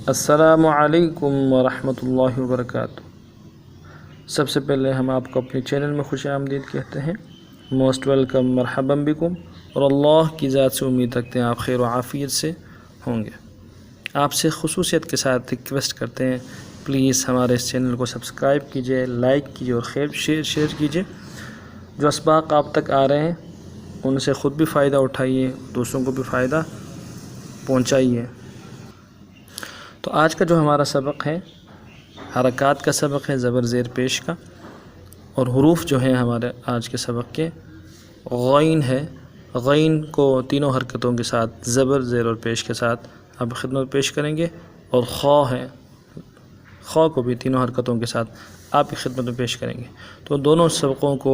السلام علیکم ورحمۃ اللہ وبرکاتہ۔ سب سے پہلے ہم آپ کو اپنے چینل میں خوش آمدید کہتے ہیں، موسٹ ویلکم، مرحبا بکم، اور اللہ کی ذات سے امید رکھتے ہیں آپ خیر و عافیت سے ہوں گے۔ آپ سے خصوصیت کے ساتھ ریکویسٹ کرتے ہیں پلیز ہمارے اس چینل کو سبسکرائب کیجئے، لائک کیجئے اور شیئر کیجئے۔ جو اسباق آپ تک آ رہے ہیں ان سے خود بھی فائدہ اٹھائیے، دوسروں کو بھی فائدہ پہنچائیے۔ تو آج کا جو ہمارا سبق ہے حرکات کا سبق ہے، زبر زیر پیش کا، اور حروف جو ہیں ہمارے آج کے سبق کے غین ہے۔ غین کو تینوں حرکتوں کے ساتھ زبر زیر اور پیش کے ساتھ آپ خدمت پیش کریں گے، اور خا ہے، خا کو بھی تینوں حرکتوں کے ساتھ آپ کی خدمت میں پیش کریں گے۔ تو دونوں سبقوں کو،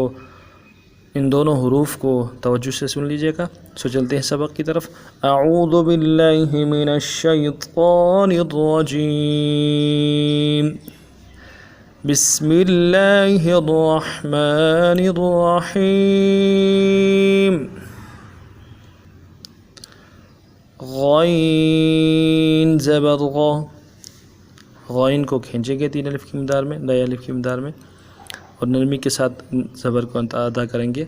ان دونوں حروف کو توجہ سے سن لیجئے گا۔ سو چلتے ہیں سبق کی طرف۔ اعوذ باللہ من الشیطان الرجیم، بسم اللہ الرحمن الرحیم۔ غین زبر غ، غین کو کھینچیں گے 3 الف کی مقدار میں، 2 الف کی مقدار میں، اور نرمی کے ساتھ زبر کو ادا کریں گے۔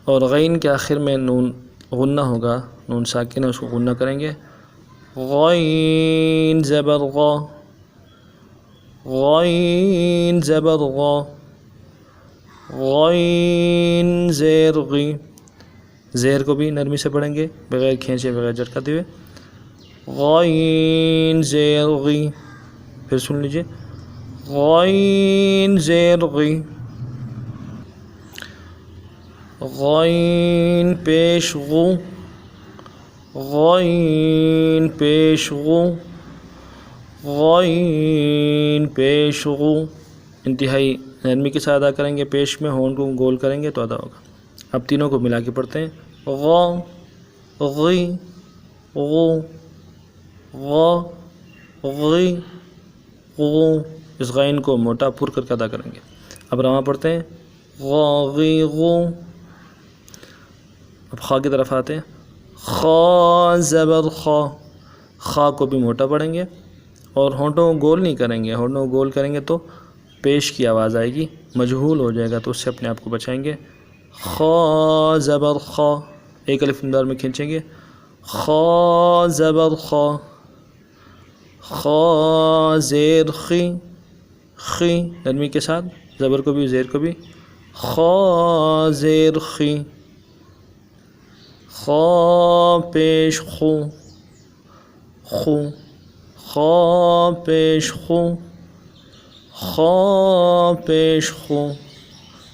اور غین کے آخر میں نون غنہ ہوگا، نون ساکن ہے، اس کو غنہ کریں گے۔ غین زبر غ، غین زبر غ، غین زیر غی، زیر کو بھی نرمی سے پڑھیں گے بغیر کھینچے، بغیر جھٹکاتے ہوئے۔ غین زیر غی، پھر سن لیجئے، غین زیر غی۔ غین پیش غو، غین پیش غو، غین پیش غو۔ انتہائی نرمی کے ساتھ ادا کریں گے، پیش میں ہون کو گول کریں گے تو ادا ہوگا۔ اب تینوں کو ملا کے پڑھتے ہیں، غا، غی، غو، غا، غی، غو۔ اس غین کو موٹا پر کر کے ادا کریں گے۔ اب رواں پڑھتے ہیں، غا غی غو۔ اب خا کی طرف آتے ہیں، خا زبر خا، خا کو بھی موٹا پڑھیں گے اور ہونٹوں کو گول نہیں کریں گے۔ ہونٹوں کو گول کریں گے تو پیش کی آواز آئے گی، مجہول ہو جائے گا، تو اس سے اپنے آپ کو بچائیں گے۔ خا زبر خا، 1 الف مقدار میں کھینچیں گے، خا زبر خا۔ خا زیر خی، خی نرمی کے ساتھ، زبر کو بھی زیر کو بھی، خا زیر خی۔ خا پیش خو، خو، خا پیش خو، خا پیش خو۔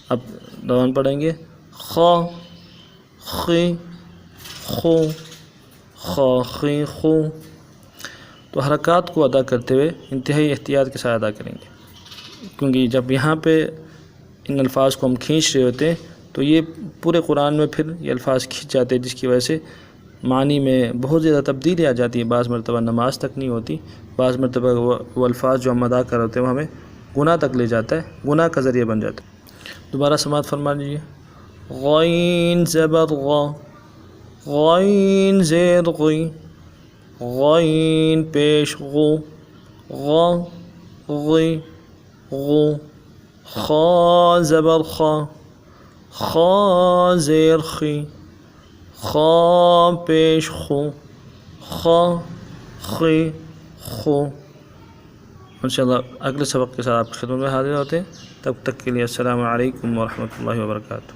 اب دوان پڑھیں گے، خا خی خو، خا خی خو۔ تو حرکات کو ادا کرتے ہوئے انتہائی احتیاط کے ساتھ ادا کریں گے، کیونکہ جب یہاں پہ ان الفاظ کو ہم کھینچ رہے ہوتے ہیں تو یہ پورے قرآن میں پھر یہ الفاظ کھنچ جاتے ہیں، جس کی وجہ سے معنی میں بہت زیادہ تبدیلی آ جاتی ہے۔ بعض مرتبہ نماز تک نہیں ہوتی، بعض مرتبہ وہ الفاظ جو ہم ادا کر ہوتے ہیں وہ ہمیں گناہ تک لے جاتا ہے، گناہ کا ذریعہ بن جاتا ہے۔ دوبارہ سماعت فرما لیجیے، غین زبر غا، غین زیر غی، غین پیش غو، غا غی غو۔ خا زبر خا، خا زیر خی، خا پیش خو، خا خی خو۔ انشاءاللہ اگلے سبق کے ساتھ آپ کی خدمت میں حاضر ہوتے ہیں، تب تک کے لیے السلام علیکم ورحمۃ اللہ وبرکاتہ۔